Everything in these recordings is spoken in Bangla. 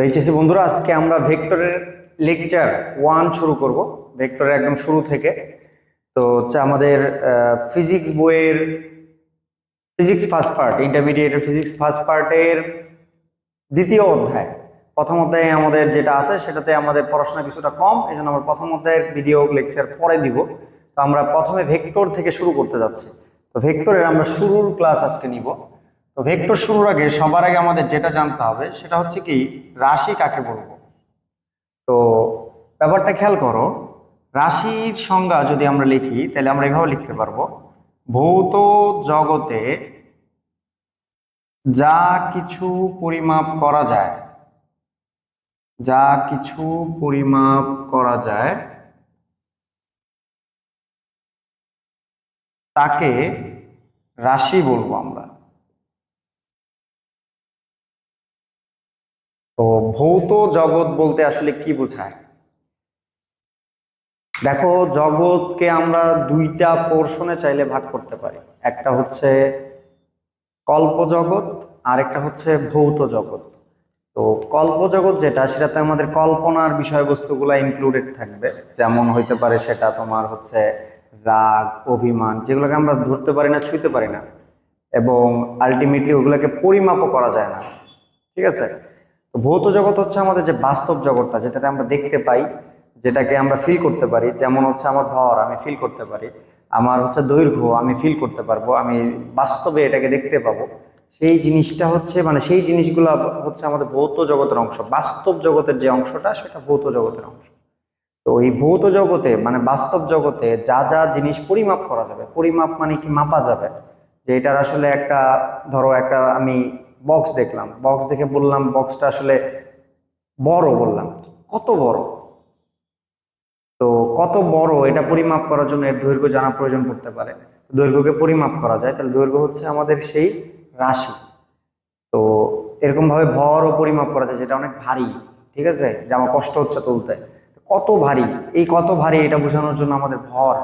এইচএসসি বন্ধুরা, আজকে আমরা ভেক্টরের লেকচার 1 শুরু করব। ভেক্টরের একদম শুরু থেকে। তো হচ্ছে আমাদের ফিজিক্স বইয়ের ফিজিক্স ফার্স্ট পার্ট, ইন্টারমিডিয়েটের ফিজিক্স ফার্স্ট পার্টের দ্বিতীয় অধ্যায়। প্রথম অধ্যায়ে আমাদের যেটা আছে সেটাতে আমাদের পড়াশোনা কিছুটা কম, এই জন্য আমরা প্রথম অধ্যায়ের ভিডিও লেকচার পরে দিব। তো আমরা প্রথমে ভেক্টর থেকে শুরু করতে যাচ্ছি। তো ভেক্টরের আমরা শুরুর ক্লাস আজকে নিব। তো ভেক্টর শুরুর আগে সবার আগে আমাদের যেটা জানতে হবে সেটা হচ্ছে কি, রাশি কাকে বলবো। তো ব্যাপারটা খেয়াল করো, রাশির সংজ্ঞা যদি আমরা লিখি তাহলে আমরা এভাবে লিখতে পারবো: ভৌত জগতে যা কিছু পরিমাপ করা যায়, যা কিছু পরিমাপ করা যায় তাকে রাশি বলবো আমরা। তো ভৌত জগৎ বলতে আসলে কি বোঝায়? দেখো, জগৎকে আমরা দুইটা পোর্শনে চাইলে ভাগ করতে পারি। একটা হচ্ছে কল্প জগৎ, আর একটা হচ্ছে ভৌত জগৎ। তো কল্প জগৎ যেটা, সেটাতে আমাদের কল্পনার বিষয়বস্তুগুলো ইনক্লুডেড থাকবে। যেমন হইতে পারে সেটা তোমার হচ্ছে রাগ, অভিমান, যেগুলোকে আমরা ধরতে পারি না, ছুঁতে পারি না, এবং আলটিমেটলি ওগুলোকে পরিমাপও করা যায় না। ঠিক আছে? তো ভৌত জগৎ হচ্ছে আমাদের যে বাস্তব জগৎটা, যেটাতে আমরা দেখতে পাই, যেটাকে আমরা ফিল করতে পারি। যেমন হচ্ছে আমার ভর আমি ফিল করতে পারি, আমার হচ্ছে দৈর্ঘ্য আমি ফিল করতে পারবো, আমি বাস্তবে এটাকে দেখতে পাবো। সেই জিনিসটা হচ্ছে সেই জিনিসগুলো হচ্ছে আমাদের ভৌত জগতের অংশ। বাস্তব জগতের যে অংশটা, সেটা ভৌত জগতের অংশ। তো এই ভৌত জগতে বাস্তব জগতে যা যা জিনিস পরিমাপ করা যাবে, পরিমাপ মানে কি, মাপা যাবে। যে এটার আসলে একটা, ধরো একটা আমি বক্স দেখলাম, বক্স দেখে বললাম বক্সটা আসলে বড়, বললাম কত বড়। তো কত বড় এটা পরিমাপ করার জন্য এর দৈর্ঘ্য জানা প্রয়োজন পড়তে পারে। দৈর্ঘ্যকে পরিমাপ করা যায়, তাহলে দৈর্ঘ্য হচ্ছে আমাদের সেই রাশি। তো এরকম ভাবে ভরও পরিমাপ করা যায়, যেটা অনেক ভারী। ঠিক আছে, যে আমার কষ্ট হচ্ছে তুলতে, কত ভারী, এই কত ভারী এটা বোঝানোর জন্য আমাদের ভর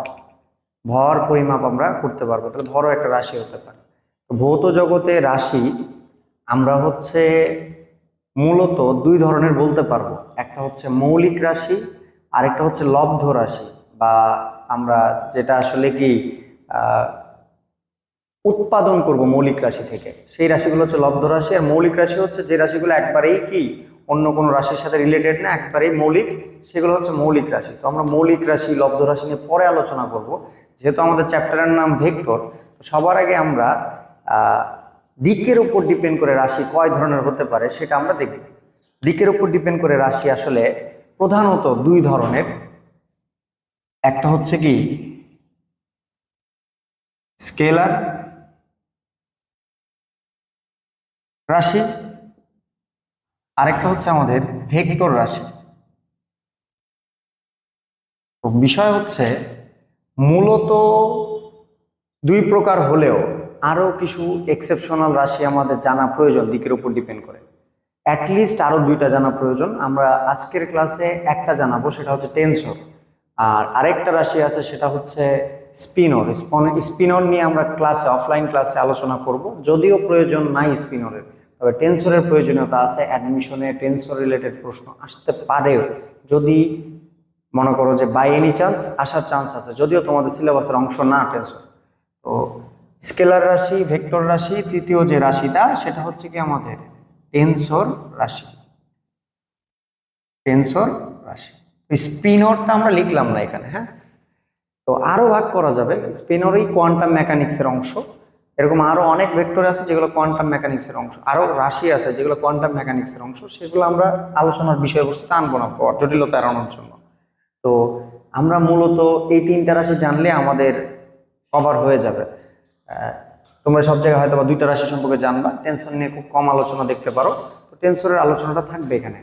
ভর পরিমাপ আমরা করতে পারবো। তাহলে ভরও একটা রাশি হতে পারে। তো ভৌত জগতে রাশি আমরা হচ্ছে মূলত দুই ধরনের বলতে পারবো। একটা হচ্ছে মৌলিক রাশি, আর একটা হচ্ছে লব্ধ রাশি, বা আমরা যেটা আসলে কি উৎপাদন করব মৌলিক রাশি থেকে, সেই রাশিগুলো হচ্ছে লব্ধ রাশি। আর মৌলিক রাশি হচ্ছে যে রাশিগুলো একবারেই কি অন্য কোনো রাশির সাথে রিলেটেড না, একবারেই মৌলিক, সেগুলো হচ্ছে মৌলিক রাশি। তো আমরা মৌলিক রাশি, লব্ধ রাশি নিয়ে পরে আলোচনা করব। যেহেতু আমাদের চ্যাপ্টারের নাম ভেক্টর, তো সবার আগে আমরা দিকের উপর ডিপেন্ড করে রাশি কয় ধরনের হতে পারে সেটা আমরা দেখব। দিকের উপর ডিপেন্ড করে রাশি আসলে প্রধানত দুই ধরনের। একটা হচ্ছে কি স্কেলার রাশি, আরেকটা হচ্ছে আমাদের ভেক্টর রাশি। তো বিষয় হচ্ছে মূলত দুই প্রকার হলেও আরো কিছু এক্সেপশনাল রাশি আমাদের জানা প্রয়োজন দিকের উপর ডিপেন্ড করে। অ্যাটলিস্ট আরো দুইটা জানা প্রয়োজন। আমরা আজকের ক্লাসে একটা জানাবো, সেটা হচ্ছে টেনসর। আর আরেকটা রাশি আছে, সেটা হচ্ছে স্পিনর। স্পিনর নিয়ে আমরা ক্লাসে, অফলাইন ক্লাসে আলোচনা করব। যদিও প্রয়োজন নাই স্পিনরের, তবে টেনসরের প্রয়োজনীয়তা আছে। অ্যাডমিশনে টেনসর রিলেটেড প্রশ্ন আসতে পারে, যদি মনে করো যে বাই এনি চান্স আসার চান্স আছে, যদিও তোমাদের সিলেবাসের অংশ না টেনসর। তো স্কেলার রাশি, ভেক্টর রাশি, তৃতীয় যে রাশিটা সেটা হচ্ছে কি আমাদের টেনসর রাশি। টেনসর রাশি। স্পিনরটা আমরা লিখলাম না এখানে, হ্যাঁ। তো আরো ভাগ করা যাবে, স্পিনরই কোয়ান্টাম মেকানিক্সের অংশ। এরকম আরো অনেক ভেক্টর আছে যেগুলো কোয়ান্টাম মেকানিক্সের অংশ, আরো রাশি আছে যেগুলো কোয়ান্টাম মেকানিক্সের অংশ। সেগুলো আমরা আলোচনার বিষয়বস্তু আনবো না জটিলতা এড়ানোর জন্য। তো আমরা মূলত এই তিনটা রাশি জানলে আমাদের কভার হয়ে যাবে। তোমরা সব জায়গায় হয়তো বা দুইটা রাশি সম্পর্কে জানবা, টেনসর নিয়ে খুব কম আলোচনা দেখতে পারো। তো টেনসরের আলোচনাটা থাকবে এখানে,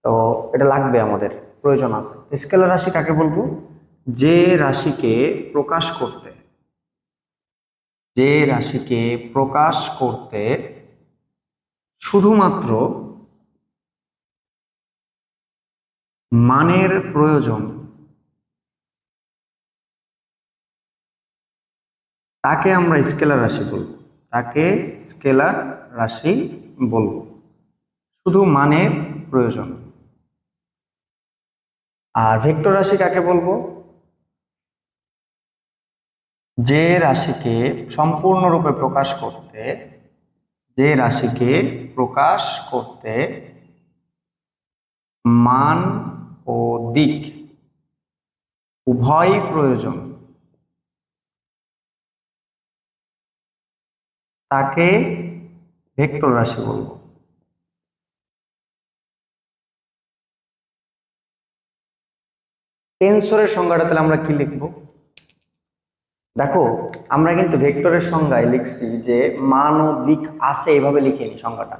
তো এটা লাগবে, আমাদের প্রয়োজন আছে। স্কেলার রাশি কাকে বলবো? যে রাশিকে প্রকাশ করতে, যে রাশিকে প্রকাশ করতে শুধুমাত্র মানের প্রয়োজন, তাকে আমরা স্কেলার রাশি বলবো। তাকে স্কেলার রাশি বলবো। শুধু মানের প্রয়োজন। আর ভেক্টর রাশি কাকে বলবো? যে রাশিকে সম্পূর্ণরূপে প্রকাশ করতে, যে রাশিকে প্রকাশ করতে মান ও দিক উভয়ই প্রয়োজন, তাকে ভেক্টর রাশি বলবো। টেনসরের সংজ্ঞাটা তাহলে আমরা কি লিখবো? দেখো, আমরা কিন্তু ভেক্টরের সংজ্ঞায় লিখছি যে মান ও দিক আছে, এভাবে লিখিনি সংজ্ঞাটা,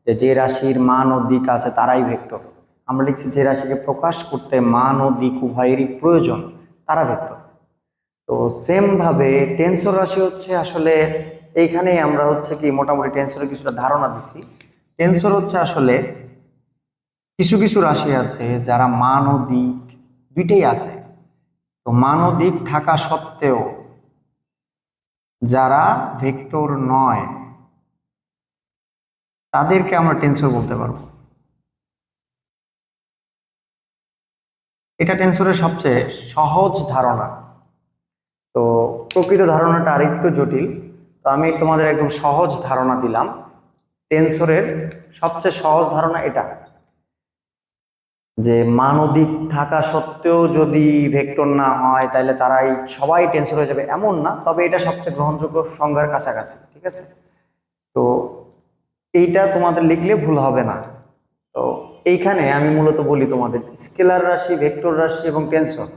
যে যে রাশির মান ও দিক আছে তারাই ভেক্টর। আমরা লিখছি যে রাশিকে প্রকাশ করতে মান ও দিক উভয়েরই প্রয়োজন, তারা ভেক্টর। তো সেম ভাবে টেনসর রাশি হচ্ছে আসলে এইখানেই আমরা হচ্ছে কি মোটামুটি টেনসরের কিছুটা ধারণা দিছি। টেনসর হচ্ছে আসলে কিছু কিছু রাশি আছে যারা মান ও দিক দুইটাই আছে। তো মান ও দিক থাকা সত্ত্বেও যারা ভেক্টর নয় তাদেরকে আমরা টেনসর বলতে পারবো। এটা টেনসরের সবচেয়ে সহজ ধারণা। তো প্রকৃত ধারণাটা আরেকটু জটিল, তো আমি তোমাদের একদম সহজ ধারণা দিলাম। টেনসরের সবচেয়ে সহজ ধারণা এটা, যে মান ও দিক থাকা সত্ত্বেও যদি ভেক্টর না হয় তাহলে তারাই সবাই টেনসর হয়ে যাবে এমন না, তবে এটা সবচেয়ে গ্রহণযোগ্য সংজ্ঞার কাছাকাছি। ঠিক আছে, তো এইটা তোমাদের লিখলে ভুল হবে না। তো এইখানে আমি মূলত বলি তোমাদের স্কেলার রাশি, ভেক্টর রাশি এবং টেনসর।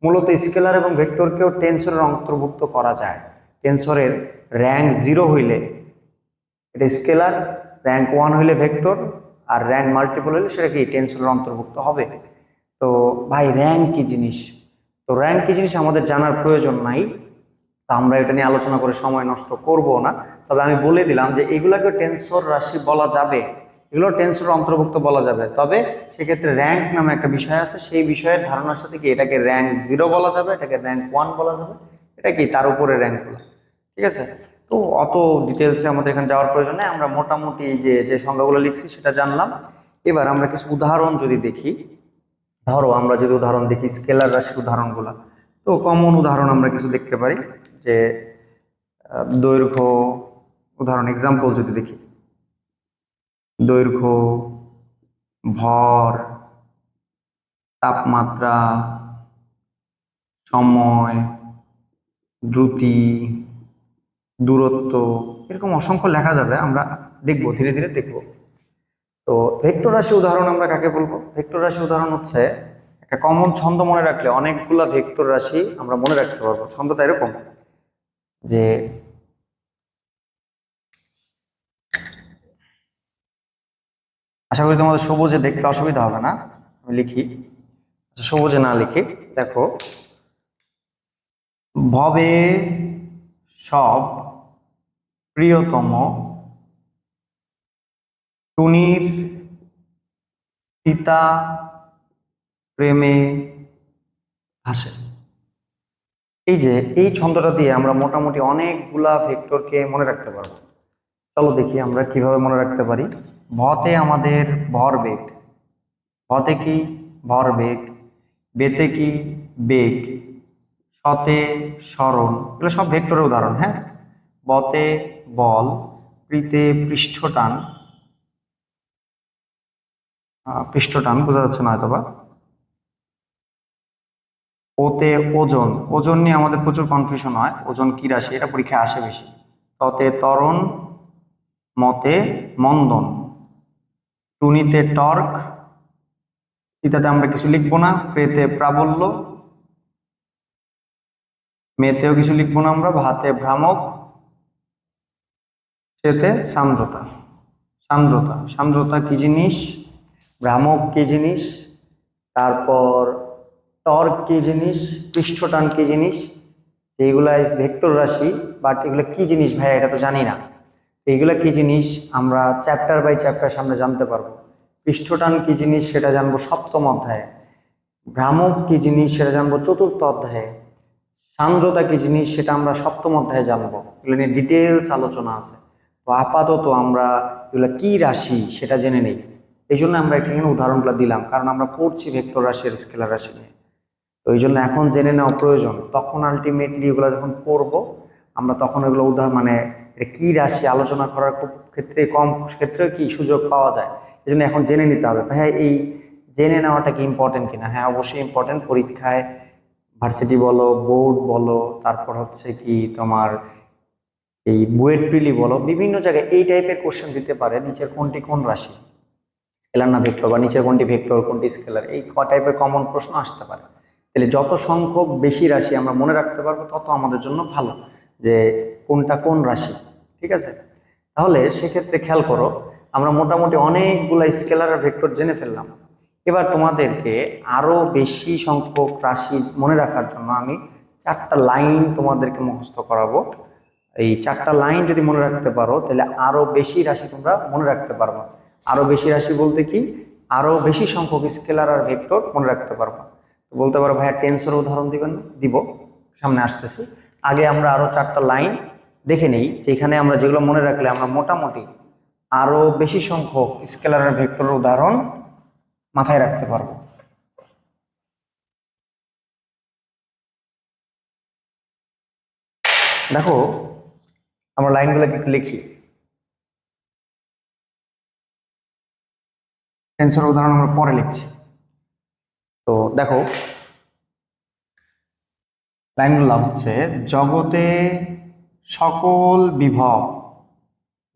মূলত স্কেলার এবং ভেক্টরকেও টেনসরের অন্তর্ভুক্ত করা যায়। টেনসরের র্যাঙ্ক 0 হইলে এটা স্কেলার, র্যাঙ্ক 1 হইলে ভেক্টর, আর র্যাঙ্ক মাল্টিপল হইলে সেটা কি টেনসরের অন্তর্ভুক্ত হবে। তো ভাই র্যাঙ্ক কি জিনিস? তো র্যাঙ্ক কি জিনিস আমাদের জানার প্রয়োজন নাই, তা আমরা এটা নিয়ে আলোচনা করে সময় নষ্ট করব না। তবে আমি বলে দিলাম যে এগুলাকে টেনসর রাশি বলা যাবে, এগুলো টেনসর অন্তর্ভুক্ত বলা যাবে। তবে সেক্ষেত্রে র্যাঙ্ক নামে একটা বিষয় আছে, সেই বিষয়ের ধারণার সাথে কি এটাকে র্যাঙ্ক 0 বলা যাবে, এটাকে র্যাঙ্ক 1 বলা যাবে, এটা কি তার উপরে র্যাঙ্কগুলো। ঠিক আছে, তো অত ডিটেলসে আমাদের এখানে যাওয়ার প্রয়োজন নেই। আমরা মোটামুটি যে যে সংখ্যাগুলো লিখছি সেটা জানলাম। এবার আমরা কিছু উদাহরণ যদি দেখি, ধরো আমরা যদি উদাহরণ দেখি স্কেলার রাশির উদাহরণগুলো, তো কমন উদাহরণ আমরা কিছু দেখতে পারি। যে দৈর্ঘ্য, উদাহরণ এক্সাম্পল যদি দেখি, দৈর্ঘ্য, ভর, তাপমাত্রা, সময়, দ্রুতি, দূরত্ব, এরকম অসংখ্য লেখা যাবে, আমরা দেখবো ধীরে ধীরে দেখবো। তো ভেক্টর রাশি উদাহরণ আমরা কাকে বলবো? ভেক্টর রাশি উদাহরণ হচ্ছে একটা কমন ছন্দ মনে রাখলে অনেকগুলা ভেক্টর রাশি আমরা মনে রাখতে পারবো। ছন্দটা এরকম যে আশা করি তোমাদের সবুজে দেখতে অসুবিধা হবে না, আমি লিখি। আচ্ছা, সবুজে না লিখে দেখো, ভবে সব প্রিয়তম টুনির পিতা প্রেমে ভাসে। এই যে এই ছন্দটা দিয়ে আমরা মোটামুটি অনেকগুলা ভেক্টরকে মনে রাখতে পারবো। চলো দেখি আমরা কিভাবে মনে রাখতে পারি। ভতে আমাদের ভরবেগ, ভতে কি ভরবেগ, বেতে কি বেগ, শতে সরণ, এগুলো সব ভেক্টরের উদাহরণ। হ্যাঁ, বতে বল, প্রীতে পৃষ্ঠটান, পৃষ্ঠটান বোঝা যাচ্ছে না হয়তোবা। ওতে ওজন, ওজন নিয়ে আমাদের প্রচুর কনফিউশন হয়, ওজন কি রাশি এটা পরীক্ষায় আসে বেশি। ততে ত্বরণ, মতে মন্দন, টুনিতে টর্ক, ইত্যাদি আমরা কিছু লিখবো না। প্রেতে প্রাবল্য, মেতেও কিছু লিখবো না আমরা। ভাতে ভ্রামক, সেতে সান্দ্রতা। সান্দ্রতা, সান্দ্রতা কি জিনিস, ভ্রামক কি জিনিস, তারপর টর্ক কি জিনিস, পৃষ্ঠটান কি জিনিস, এইগুলা ভেক্টর রাশি। বাট এগুলো কি জিনিস ভাই এটা তো জানি না। এইগুলা কি জিনিস আমরা চ্যাপ্টার বাই চ্যাপ্টার সামনে জানতে পারবো। পৃষ্ঠটান কি জিনিস সেটা জানবো সপ্তম অধ্যায়ে, ভ্রামক কি জিনিস সেটা জানবো চতুর্থ অধ্যায়ে, সান্দ্রতা কি জিনিস সেটা আমরা সপ্তম অধ্যায়ে জানবো। এগুলো নিয়ে ডিটেলস আলোচনা আছে। তো আপাতত আমরা এগুলো কি রাশি সেটা জেনে নেই। এই জন্য আমরা এখানে উদাহরণগুলো দিলাম, কারণ আমরা পড়ছি ভেক্টর রাশি আর স্কেলার রাশি নিয়ে। তো এই জন্য এখন জেনে নেওয়া প্রয়োজন, তখন আলটিমেটলি এগুলো যখন পড়বো আমরা তখন এগুলো মানে এটা কি রাশি আলোচনা করার খুব ক্ষেত্রে কম ক্ষেত্রে কি সুযোগ পাওয়া যায়। এই জন্য এখন জেনে নিতে হবে। হ্যাঁ, এই জেনে নেওয়াটা কি ইম্পর্টেন্ট কিনা? হ্যাঁ, অবশ্যই ইম্পর্টেন্ট। পরীক্ষায় ভার্সিটি বলো, বোর্ড বলো, তারপর হচ্ছে কি তোমার এই বুয়েট প্রিলি বলো, বিভিন্ন জায়গায় এই টাইপের কোশ্চেন দিতে পারে, নিচের কোনটি কোন রাশি, স্কেলার না ভেক্টর, বা নিচের কোনটি ভেক্টর কোনটি স্কেলার, এই টাইপের কমন প্রশ্ন আসতে পারে। তাহলে যত সংখ্যক বেশি রাশি আমরা মনে রাখতে পারবো তত আমাদের জন্য ভালো, যে কোনটা কোন রাশি। ঠিক আছে, তাহলে সেক্ষেত্রে খেয়াল করো, আমরা মোটামুটি অনেকগুলা স্কেলার আর ভেক্টর জেনে ফেললাম। এবার তোমাদেরকে আরো বেশি সংখ্যক রাশি মনে রাখার জন্য আমি 4টা লাইন তোমাদেরকে মুখস্থ করাবো। এই 4টা লাইন যদি মনে রাখতে পারো তাহলে আরো বেশি রাশি তোমরা মনে রাখতে পারবে। আরো বেশি রাশি বলতে কি, আরো বেশি সংখ্যক স্কেলার আর ভেক্টর মনে রাখতে পারবো। তো বলতে পারো ভাইয়া টেন্সর উদাহরণ দিবেন? দিব, সামনে আসতেছি। আগে আমরা আরো 4টা লাইন দেখে নেই, যেখানে আমরা যেগুলো মনে রাখলে আমরা মোটামুটি আরো বেশি সংখ্যক স্কেলার আর ভেক্টরের উদাহরণ মাথায় রাখতে পারবো। দেখো, আমরা লাইনগুলোকে একটু লিখি। টেন্সর উদাহরণ আমরা পরে লিখছি। তো দেখো, লাইনগুলো হচ্ছে জগতে সকল বিভব,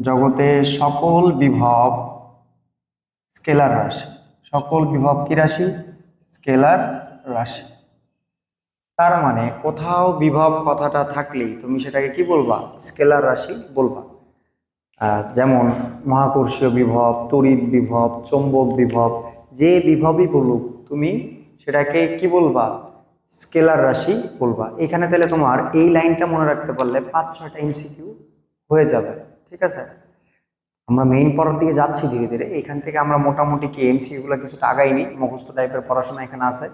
জগতে সকল বিভব স্কেলার রাশি। সকল বিভব কি রাশি? স্কেলার রাশি। তার মানে কোথাও বিভব কথাটা থাকলেই তুমি সেটাকে কি বলবা? স্কেলার রাশি বলবা। যেমন মহাকর্ষীয় বিভব, তড়িৎ বিভব, চৌম্বক বিভব, যে বিভবই বলুক তুমি সেটাকে কি বলবা? স্কেলার রাশি বলবা। এখানে তাহলে তোমার এই লাইনটা মনে রাখতে পারলে 5-6টা এমসিকিউ হয়ে যাবে। ঠিক আছে, আমরা মেইন পড়ার দিকে যাচ্ছি ধীরে ধীরে। এখান থেকে আমরা মোটামুটি কি এমসিকিউ গুলো কিছুটা আগাইনি, মুখস্থ টাইপের পড়াশোনা এখানে আছে।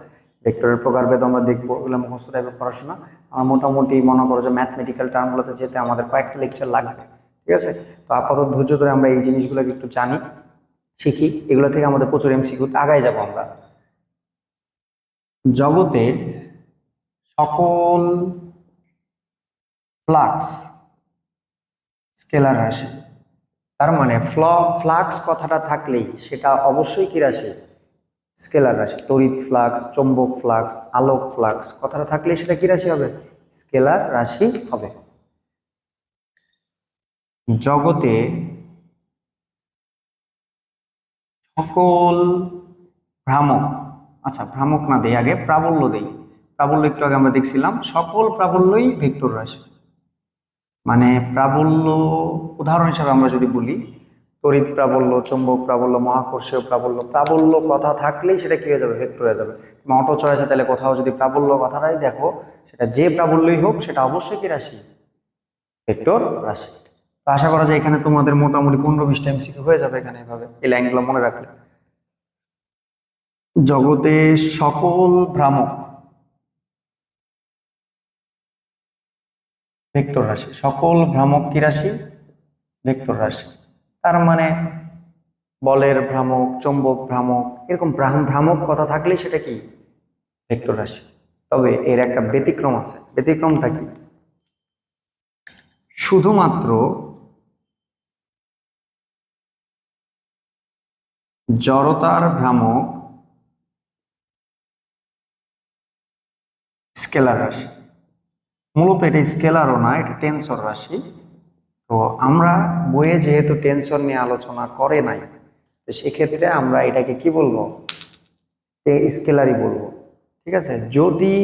ভেক্টরের প্রকারভেদ আমরা দেখবো, এগুলো মুখস্থ টাইপের পড়াশোনা। আমরা মোটামুটি মনে করো যে ম্যাথমেটিক্যাল টার্মগুলোতে যেতে আমাদের কয়েকটা লেকচার লাগবে। ঠিক আছে, তো আপাতত ধৈর্য ধরে আমরা এই জিনিসগুলোকে একটু জানি, শিখি, এগুলো থেকে আমাদের প্রচুর এমসিকিউ আগায় যাবো আমরা। জগতে সকল ফ্লাক্স স্কেলার রাশি। তার মানে ফ্লাক্স কথাটা থাকলেই সেটা অবশ্যই কি রাশি? স্কেলার রাশি। তড়িৎ ফ্লাক্স, চৌম্বক ফ্লাক্স, আলোক ফ্লাক্স কথাটা থাকলেই সেটা কি রাশি হবে? স্কেলার রাশি হবে। জগতে সকল ভ্রামক, আচ্ছা ভ্রামক না দেই, আগে প্রাবল্য দেই। প্রাবল্য একটু আগে আমরা দেখছিলাম, সকল প্রাবল্যই ভেক্টর রাশি। মানে প্রাবল্য উদাহরণ হিসাবে আমরা যদি বলি, তড়িৎ প্রাবল্য, চৌম্বক প্রাবল্য, মহাকর্ষীয় প্রাবল্য, প্রাবল্য কথা থাকলেই সেটা কি হয়ে যাবে? ভেক্টর হয়ে যাবে। তুমি অটো চয়েসে তাহলে কোথাও যদি প্রাবল্য কথাটাই দেখো, সেটা যে প্রাবল্যই হোক সেটা অবশ্যই কি রাশি? ভেক্টর রাশি। তো আশা করা যায় এখানে তোমাদের মোটামুটি 15-20টা এমসিকিউ হয়ে যাবে এখানে, এভাবে এই লাইনগুলো মনে রাখলে। জগতে সকল ভ্রামক ভেক্টর রাশি। সকল ভ্রামক কি রাশি? ভেক্টর রাশি। তার মানে বলের ভ্রামক, চৌম্বক ভ্রামক, এরকম ভ্রামক কথা থাকলেই সেটা কি? ভেক্টর রাশি। তবে এর একটা ব্যতিক্রম আছে। ব্যতিক্রমটা কি? শুধুমাত্র জড়তার ভ্রামক স্কেলার রাশি। মূলত এটা স্কেলারও না, এটা টেনসর রাশি। তো আমরা বইয়ে যেহেতু টেনসর নিয়ে আলোচনা করে নাই, তো সেক্ষেত্রে আমরা এটাকে কি বলবো? স্কেলারই বলবো। ঠিক আছে, যদি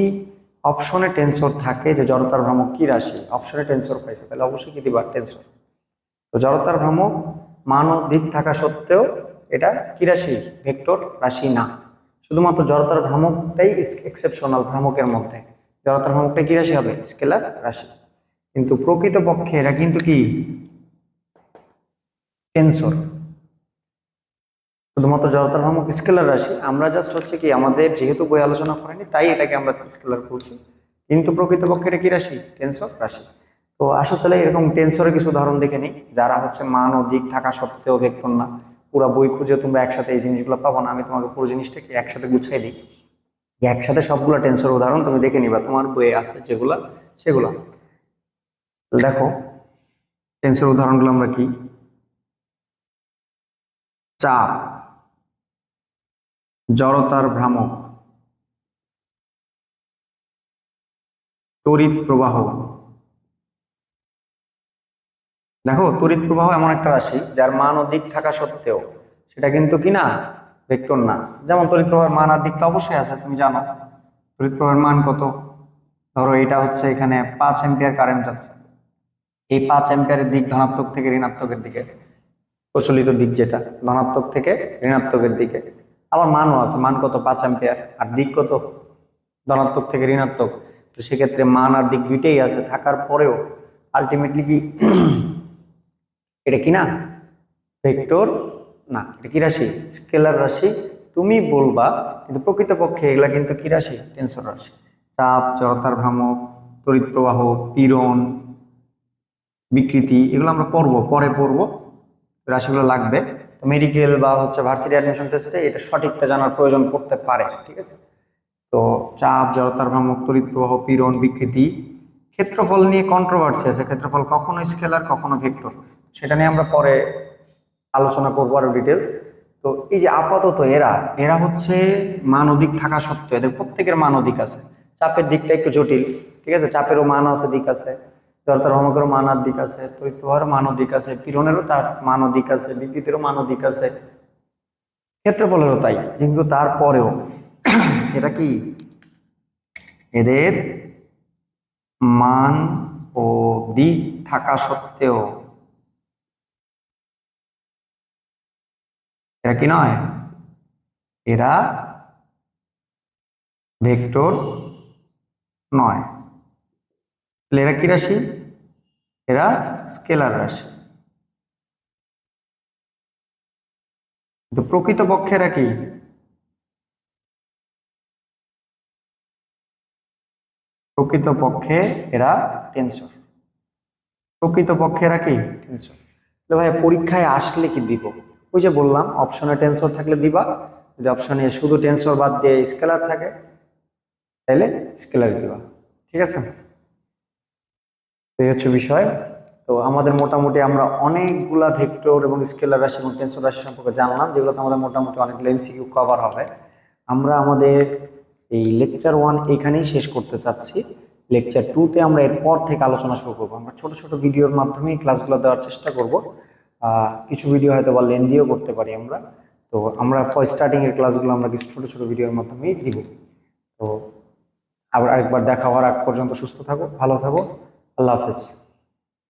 অপশনে টেনসর থাকে যে জড়তার ভ্রামক কি রাশি, অপশনে টেনসর পাইছে, তাহলে অবশ্যই কি দিবা? টেনসর। তো জড়তার ভ্রামক মান ও দিক থাকা সত্ত্বেও এটা কি রাশি? ভেক্টর রাশি না। শুধুমাত্র জড়তার ভ্রামকটাই এক্সেপশনাল, ভ্রামকের মধ্যে জড়তার ভ্রামকটা কি রাশি হবে? স্কেলার রাশি। কিন্তু প্রকৃতপক্ষে এরা কিন্তু কি? টেনসর। শুধুমাত্র জড়তার ভ্রামক স্কেলার রাশি। আমরা জাস্ট হচ্ছে কি, আমাদের যেহেতু বই আলোচনা করেনি তাই এটাকে আমরা স্কেলার বলছি, কিন্তু প্রকৃতপক্ষে এটা কি রাশি? টেনসর রাশি। তো আসলে এরকম টেনসরের কিছু উদাহরণ দেখে নিই, যারা হচ্ছে মান ও দিক থাকা সত্ত্বেও ভেক্টর না। পুরো বই খুঁজে তোমরা একসাথে এই জিনিসগুলো পাবো না, আমি তোমাকে পুরো জিনিসটাকে একসাথে গুছাই দিই। একসাথে সবগুলো টেন্সর উদাহরণ তুমি দেখে নিবা, তোমার বইয়ে আছে যেগুলা সেগুলা। দেখো টেন্সর উদাহরণগুলো আমরা কি, চাপ, জড়তার ভ্রামক, তড়িৎ প্রবাহ। দেখো তড়িৎ প্রবাহ এমন একটা রাশি যার মান ও দিক থাকা সত্ত্বেও সেটা কিন্তু কি না, ভেক্টর না। যেমন তড়িৎ প্রবাহের মান আর দিক তো অবশ্যই আছে, তুমি জানো তড়িৎ প্রবাহের মান কত। ধরো এটা হচ্ছে এখানে 5 অ্যাম্পিয়ার কারেন্ট যাচ্ছে, এই 5 অ্যাম্পিয়ারের দিক ধনাত্মক থেকে ঋণাত্মকের দিকে, প্রচলিত দিক যেটা ধনাত্মক থেকে ঋণাত্মকের দিকে। আবার মানও আছে, মান কত 5 অ্যাম্পিয়ার, আর দিক কত ধনাত্মক থেকে ঋণাত্মক। তো সেক্ষেত্রে মান আর দিক দুইটাই আছে থাকার পরেও আলটিমেটলি কি এটা কি না, ভেক্টর না, এটা কি রাশি, স্কেলার রাশি তুমি বলবা, কিন্তু প্রকৃতপক্ষে এগুলা কিন্তু কি রাশি, টেনসর রাশি। চাপ, জড়তার ভ্রামক, তড়িৎ প্রবাহ, পীড়ন, বিকৃতি, এগুলো আমরা পরে পড়বো, রাশিগুলো লাগবে। তো মেডিকেল বা হচ্ছে ভার্সিটি অ্যাডমিশন টেস্টে এটা সঠিকটা জানার প্রয়োজন পড়তে পারে, ঠিক আছে। তো চাপ, জড়তার ভ্রামক, তড়িৎ প্রবাহ, পীড়ন, বিকৃতি। ক্ষেত্রফল নিয়ে কন্ট্রোভার্সি আছে, ক্ষেত্রফল কখনো স্কেলার কখনো ভেক্টর, সেটা নিয়ে আমরা পরে আলোচনা করবো আরো ডিটেলস। তো এই যে আপাতত এরা এরা হচ্ছে মান অধিক থাকা সত্ত্বেও এদের প্রত্যেকের মান অধিক আছে। চাপের দিকটা একটু জটিল, ঠিক আছে, চাপেরও মান আছে, দিক আছে, জড়তার ভ্রামকেরও মান আর দিক আছে, তড়িৎ প্রবাহের মান ও দিক আছে, পীড়নেরও তার মান ও দিক আছে, বিকৃতিরও মান ও দিক আছে, ক্ষেত্রফলেরও তাই। কিন্তু তারপরেও এটা কি, এদের মান ও দিক থাকা সত্ত্বেও এরা কি নয়, এরা ভেক্টর নয়। তাহলে এরা কি রাশি, এরা স্কেলার রাশি। কিন্তু প্রকৃতপক্ষে এরা কি, প্রকৃতপক্ষে এরা টেনসর, প্রকৃতপক্ষে এরা কি টেনসর। তাহলে ভাই পরীক্ষায় আসলে কি দিব, ওই যে বললাম অপশনে টেনসর থাকলে দিবা, যদি অপশনে শুধু টেনসর বাদ দিয়ে স্কেলার থাকে তাহলে স্কেলার দিবা, ঠিক আছে। এই হচ্ছে বিষয়। তো আমাদের মোটামুটি আমরা অনেকগুলা ভেক্টর এবং স্কেলার রাশি এবং টেনসর রাশি সম্পর্কে জানলাম, যেগুলোতে আমাদের মোটামুটি অনেকগুলো এমসিকিউ কভার হবে। আমরা আমাদের এই লেকচার 1 এখানেই শেষ করতে চাচ্ছি। লেকচার 2-তে আমরা এরপর থেকে আলোচনা শুরু করবো। আমরা ছোট ছোট ভিডিওর মাধ্যমে ক্লাসগুলো দেওয়ার চেষ্টা করব। কিছু ভিডিও হয়তো বা লেন্দিও করতে পারি আমরা। তো আমরা স্টার্টিং এর ক্লাসগুলো আমরা কিছু ছোট ছোট ভিডিওর মাধ্যমেই দিব। তো আবার আরেকবার দেখা হওয়ার আগ পর্যন্ত সুস্থ থাকো, ভালো থাকো, আল্লাহ হাফেজ।